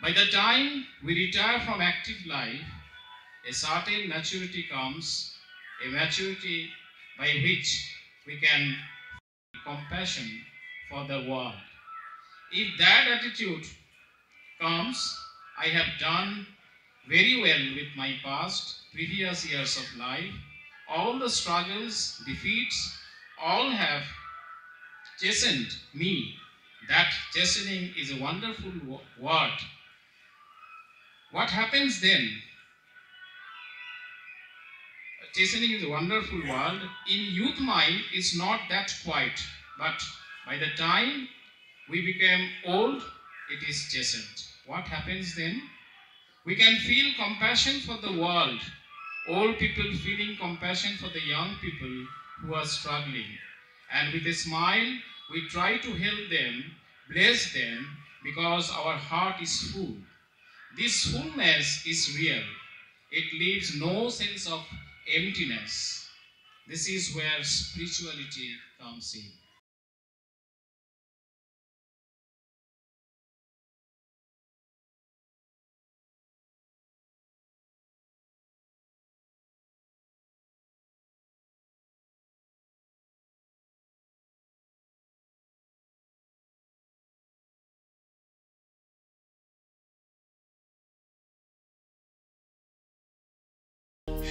By the time we retire from active life, a certain maturity comes, a maturity by which we can feel compassion for the world. If that attitude comes, I have done very well with my previous years of life. All the struggles, defeats, all have chastened me. That chastening is a wonderful word. What happens then? Chastening is a wonderful word. In youth mind, it's not that quiet. But by the time we become old, it is chastened. What happens then? We can feel compassion for the world. Old people feeling compassion for the young people who are struggling. And with a smile, we try to help them, bless them, because our heart is full. This fullness is real. It leaves no sense of emptiness. This is where spirituality comes in.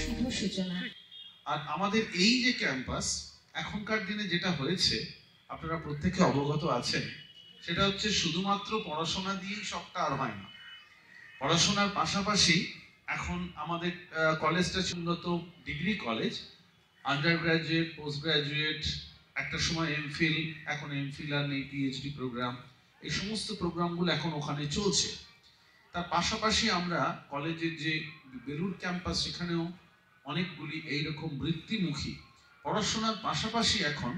শুভ সূচনা। আর আমাদের এই যে campus এখনকার দিনে যেটা হয়েছে আপনারা প্রত্যেকে অবগত আছেন, সেটা হচ্ছে শুধুমাত্র পড়াশোনা দিয়েই সবটা আর হয় না। পড়াশোনার পাশাপাশি এখন আমাদের কলেজটা উন্নত degree college, under graduate, post graduate, একটা সময় এমফিল, এখন এমফিল আর নেই, পিএইচডি প্রোগ্রাম, এই সমস্ত প্রোগ্রামগুলো এখন ওখানে চলছে। তার পাশাপাশি আমরা কলেজের যে বেলুর ক্যাম্পাস, সেখানেও অনেকগুলি এইরকম বৃত্তিমুখী পড়াশোনার পাশাপাশি এখন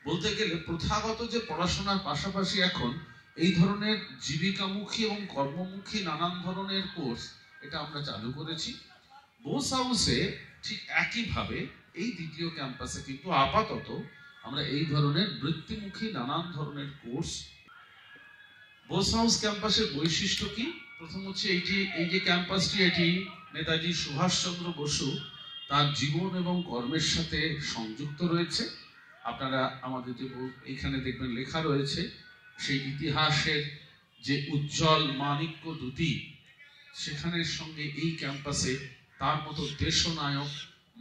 বলতে গেলে প্রথাগত যে পড়াশোনার পাশাপাশি এখন এই ধরনের জীবিকামুখী এবং কর্মমুখী নানান ধরনের কোর্স এটা আমরা চালু করেছি। বোস হাউসে ঠিক একইভাবে এই দ্বিতীয় ক্যাম্পাসে কিন্তু আপাতত আমরা এই ধরনের বৃত্তিমুখী নানান ধরনের কোর্স। বোস হাউস ক্যাম্পাসের বৈশিষ্ট্য কি? প্রথম হচ্ছে এই যে ক্যাম্পাসটি, এটি নেতাজি সুভাষচন্দ্র বসু তার জীবন এবং কর্মের সাথে সংযুক্ত রয়েছে। আপনারা আমাদের যে এইখানে দেখবেন লেখা রয়েছে, সেই ইতিহাসের যে উজ্জ্বল মাণিক্য দ্যুতি, সেখানের সঙ্গে এই ক্যাম্পাসে তার মতো দেশনায়ক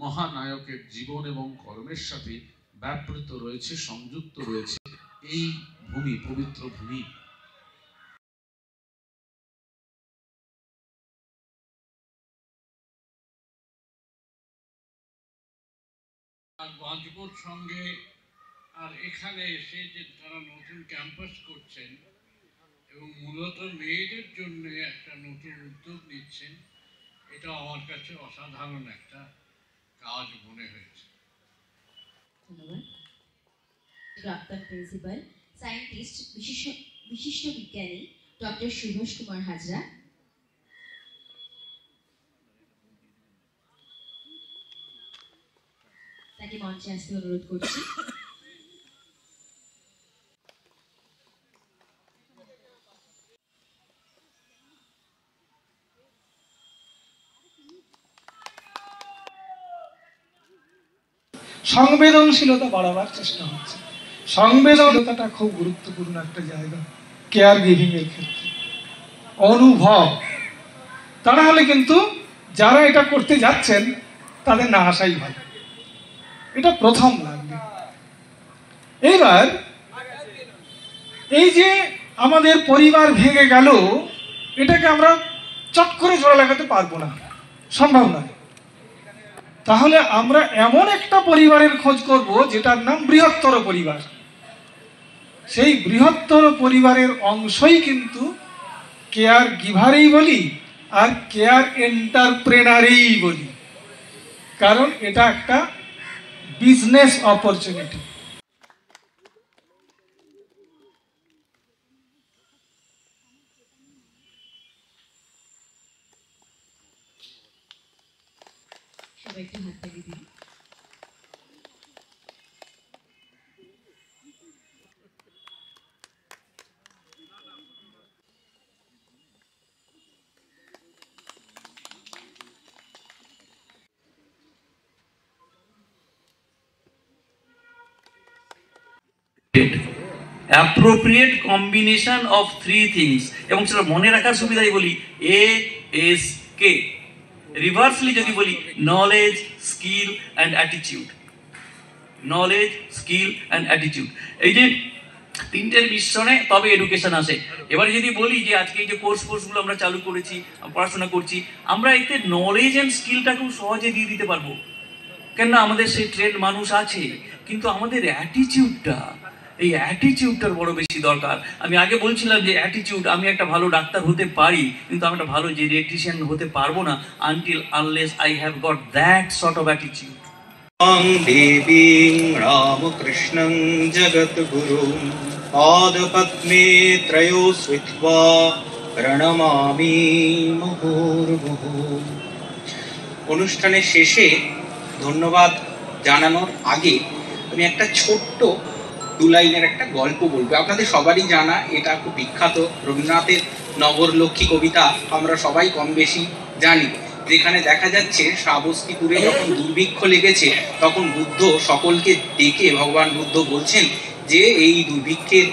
মহানায়কের জীবন এবং কর্মের সাথে ব্যাপৃত রয়েছে, সংযুক্ত রয়েছে এই ভূমি, পবিত্র ভূমি। আর গঞ্জপুর সঙ্গে আর এখানে এসে যে তারা নতুন ক্যাম্পাস করছেন এবং মূলত মেয়েদের জন্য একটা নতুন উদ্যোগ নিচ্ছেন, এটা আমার কাছে অসাধারণ একটা কাজ মনে হয়েছে। ধন্যবাদ। প্রাক্তন প্রিন্সিপাল, সায়েন্টিস্ট, বিশিষ্ট বিজ্ঞানী ডক্টর সুভাষ কুমার হাজরা। তাকে মঞ্চে আসতে অনুরোধ করছি। সংবেদনশীলতা বাড়াবার চেষ্টা হচ্ছে। সংবেদনশীলতাটা খুব গুরুত্বপূর্ণ একটা জায়গা কেয়ার গিভিং এর ক্ষেত্রে। অনুভব, তা না হলে কিন্তু যারা এটা করতে যাচ্ছেন তাদের না আসাই ভালো, এটা প্রথম লাগবে। এইবার এই যে আমাদের পরিবার ভেঙে গেল, এটাকে আমরা চট করে জোড়া লাগাতে পারবো না, সম্ভব নয়। তাহলে আমরা এমন একটা পরিবারের খোঁজ করব যেটার নাম বৃহত্তর পরিবার। সেই বৃহত্তর পরিবারের অংশই কিন্তু কেয়ার গিভারেই বলি আর কেয়ার এন্টারপ্রেনারেই বলি, কারণ এটা একটা বিজনেস অপরচুনিটি। সবাই একটু হাত তালি দিন। Appropriate combination of three things, এবং সেটা মনে রাখার সুবিধাই বলি ASK। রিভার্সলি যদি বলি knowledge, skill and attitude. Knowledge, skill and attitude, এই যে তিনটের মিশ্রণে তবে এডুকেশন আসে। এবারে যদি বলি যে আজকে এই যে কোর্সগুলো আমরা চালু করেছি, পড়াশোনা করছি, আমরা এতে নলেজ অ্যান্ড স্কিলটা খুব সহজে দিয়ে দিতে পারবো, কেননা আমাদের সেই ট্রেন্ড মানুষ আছে। কিন্তু আমাদের অ্যাটিটিউডটা, এই অ্যাটিটিউডটার বড় বেশি দরকার। আমি আগে বলছিলাম যে অ্যাটিটিউড, আমি একটা ভালো ডাক্তার হতে পারি, কিন্তু আমি একটা ভালো জেনেটিশিয়ান হতে পারবো না until unless I have got that sort of attitude. দেবীং রামকৃষ্ণং জগদ্গুরুং পাদপদ্মে ত্রয়ো স্মৃত্বা প্রণমামি মুহুর্মুহু। অনুষ্ঠানের শেষে ধন্যবাদ জানানোর আগে আমি একটা ছোট্ট 2 লাইনের একটা গল্প বলবো। আপনাদের সবারই জানা, এটা খুব বিখ্যাত রবীন্দ্রনাথের নগরলক্ষ্মী কবিতা, আমরা সবাই কম বেশি জানি, যেখানে দেখা যাচ্ছে শ্রাবস্তিপুরে যখন দুর্ভিক্ষ লেগেছে তখন বুদ্ধ সকলকে ডেকে, ভগবান বুদ্ধ বলছেন যে এই দুর্ভিক্ষের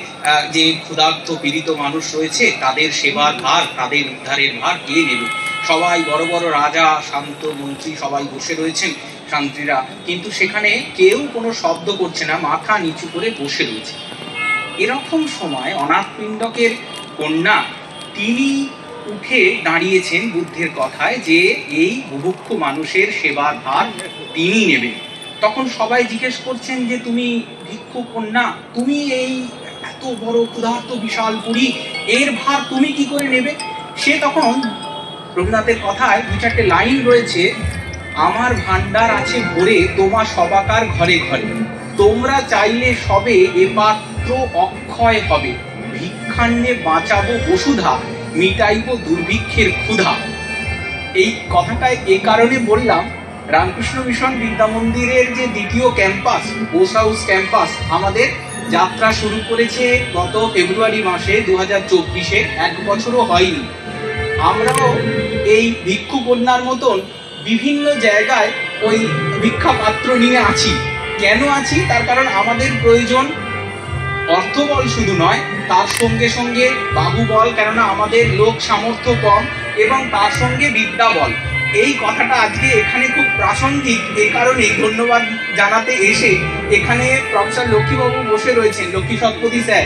যে ক্ষুধার্ত পীড়িত মানুষ রয়েছে তাদের সেবার ভার, তাদের উদ্ধারের ভার কে নেবে? সবাই বড় বড় রাজা, শান্ত মন্ত্রী সবাই বসে রয়েছেন, শান্তিরা, কিন্তু সেখানে কেউ কোনো শব্দ করছে না, মাথা নিচু করে বসে রয়েছে। এরকম সময় অনাথপিণ্ডকের কন্যা তিনি উঠে দাঁড়িয়েছেন বুদ্ধের কথায় যে এই বুভুক্ষ মানুষের সেবার ভার তিনি নেবেন। তখন সবাই জিজ্ঞেস করছেন যে তুমি ভিক্ষু কন্যা, তুমি এই এত বড় ক্ষুধার্ত বিশাল পুরী, এর ভার তুমি কি করে নেবে? সে তখন রবীন্দ্রনাথের কথায় 2-4টে লাইন রয়েছে, আমার ভান্ডার আছে ভরে তোমা সবাকার ঘরে ঘরে, তোমরা চাইলে সবে এ পাত্র অক্ষয় হবে, ভিক্ষান্নে বাঁচাবো বসুধা, মিটাইব দুর্ভিক্ষের ক্ষুধা। এই কথাটা এ কারণে বললাম, রামকৃষ্ণ মিশন বিদ্যা মন্দিরের যে দ্বিতীয় ক্যাম্পাস, বোস হাউস ক্যাম্পাস, আমাদের যাত্রা শুরু করেছে গত ফেব্রুয়ারি মাসে 2024-এ, 1 বছরও হয়নি। আমরাও এই ভিক্ষু কন্যার মতন বিভিন্ন জায়গায় ওই ভিক্ষা পাত্র নিয়ে আছি। কেন আছি? তার কারণ আমাদের প্রয়োজন অর্থবল শুধু নয়, তার সঙ্গে সঙ্গে বাহুবল, কেননা আমাদের লোক সামর্থ্য কম, এবং তার সঙ্গে বিদ্যাবল। এই কথাটা আজকে এখানে খুব প্রাসঙ্গিক, এই কারণে ধন্যবাদ জানাতে এসে এখানে প্রফেসর লক্ষ্মীবাবু বসে রয়েছেন, লক্ষ্মী শতপথী স্যার।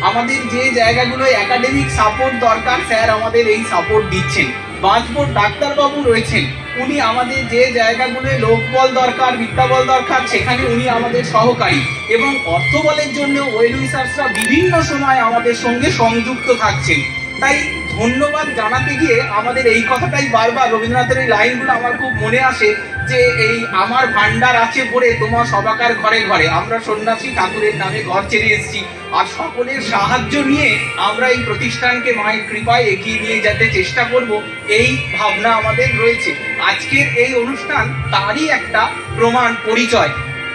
আমাদের যে জায়গাগুলোয় একাডেমিক সাপোর্ট দরকার, স্যার আমাদের এই সাপোর্ট দিচ্ছেন। বাঁচবোর ডাক্তারবাবু রয়েছেন, উনি আমাদের যে জায়গাগুলোয় লোকবল দরকার, বিদ্যাবল দরকার, সেখানে উনি আমাদের সহকারী, এবং অর্থবলের জন্য ওয়েল উইসার্সরা বিভিন্ন সময় আমাদের সঙ্গে সংযুক্ত থাকছেন। তাই ধন্যবাদ জানাতে গিয়ে আমাদের এই কথাটাই বারবার, রবীন্দ্রনাথের এই লাইনগুলো আমার খুব মনে আসে যে এই আমার ভান্ডার আছে ভরে তোমার সবাকার ঘরে ঘরে। আমরা সন্ন্যাসী ঠাকুরের নামে ঘর ছেড়ে এসেছি, আর সকলের সাহায্য নিয়ে আমরা এই প্রতিষ্ঠানকে মায়ের কৃপায় এগিয়ে নিয়ে যেতে চেষ্টা করব, এই ভাবনা আমাদের রয়েছে। আজকের এই অনুষ্ঠান তারই একটা প্রমাণ, পরিচয়।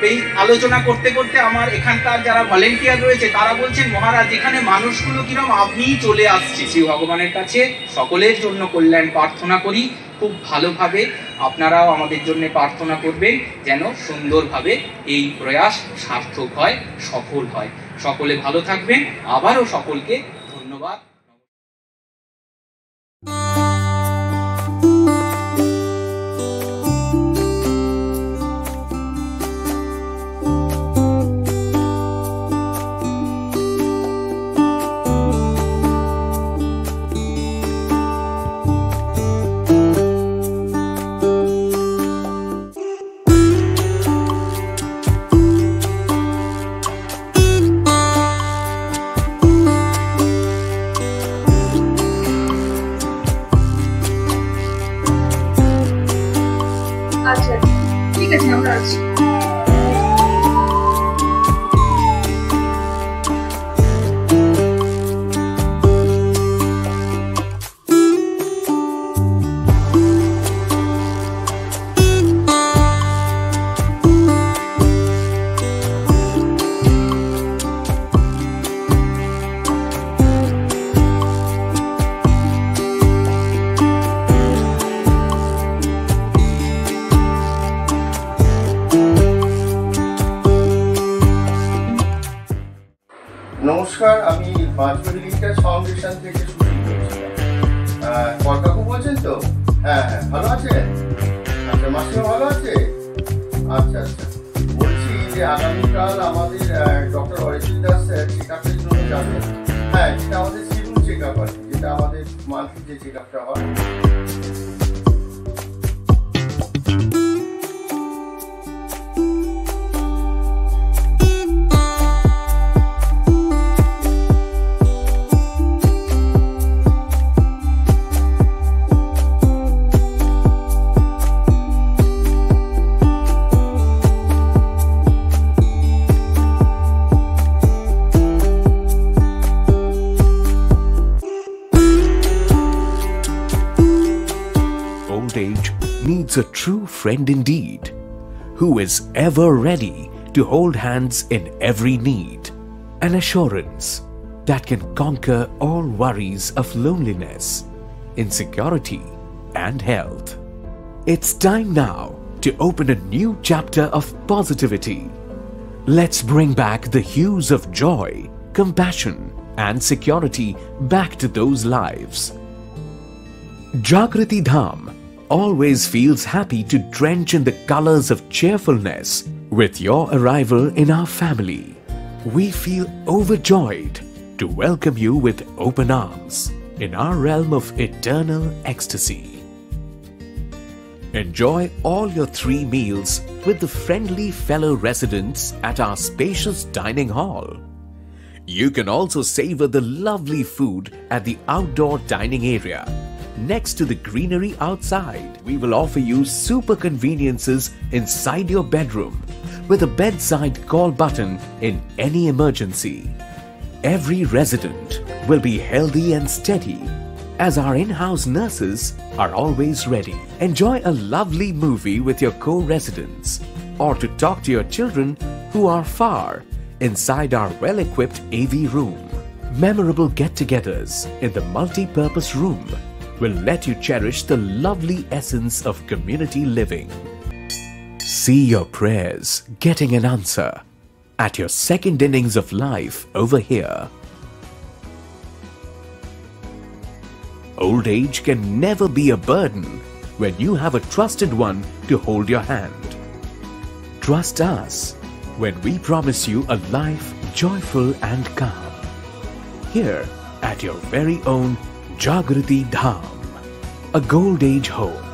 এই আলোচনা করতে করতে আমার এখানকার যারা ভলেন্টিয়ার রয়েছে তারা বলছেন, মহারাজ এখানে মানুষগুলো কিরম আপনিই চলে আসছে। শ্রী ভগবানের কাছে সকলের জন্য কল্যাণ প্রার্থনা করি, খুব ভালোভাবে আপনারাও আমাদের জন্য প্রার্থনা করবেন যেন সুন্দরভাবে এই প্রয়াস সার্থক হয়, সফল হয়। সকলে ভালো থাকবেন। আবারও সকলকে ধন্যবাদ। আচ্ছা ঠিক আছে, আমরা আছি। নমস্কার, আমি বাঁশবাড়ি লিঙ্কার ফাউন্ডেশন থেকে শুটিং করছিলাম। কর্কাকু বলছেন তো? হ্যাঁ হ্যাঁ, ভালো আছেন? আচ্ছা, মাসিমা ভালো আছে? আচ্ছা আচ্ছা, বলছি যে আগামীকাল আমাদের ডক্টর অরিজিৎ দাস চেক আপের জন্য যাবেন। হ্যাঁ, যেটা আমাদের শিডিউল চেক আপ আর কি, যেটা আমাদের মান্থলি যে চেক আপটা হয়। Age needs a true friend indeed, who is ever ready to hold hands in every need, an assurance that can conquer all worries of loneliness, insecurity, and health. It's time now to open a new chapter of positivity. Let's bring back the hues of joy, compassion, and security back to those lives. Jagriti Dham always feels happy to drench in the colors of cheerfulness with your arrival in our family. We feel overjoyed to welcome you with open arms in our realm of eternal ecstasy. Enjoy all your 3 meals with the friendly fellow residents at our spacious dining hall. You can also savor the lovely food at the outdoor dining area. Next to the greenery outside, we will offer you super conveniences inside your bedroom with a bedside call button in any emergency. Every resident will be healthy and steady as our in-house nurses are always ready. Enjoy a lovely movie with your co-residents or to talk to your children who are far inside our well-equipped AV room. Memorable get-togethers in the multi-purpose room will let you cherish the lovely essence of community living. See your prayers getting an answer at your second innings of life over here. Old age can never be a burden when you have a trusted one to hold your hand. Trust us when we promise you a life joyful and calm. Here at your very own Jagriti Dham, a Gold Age home.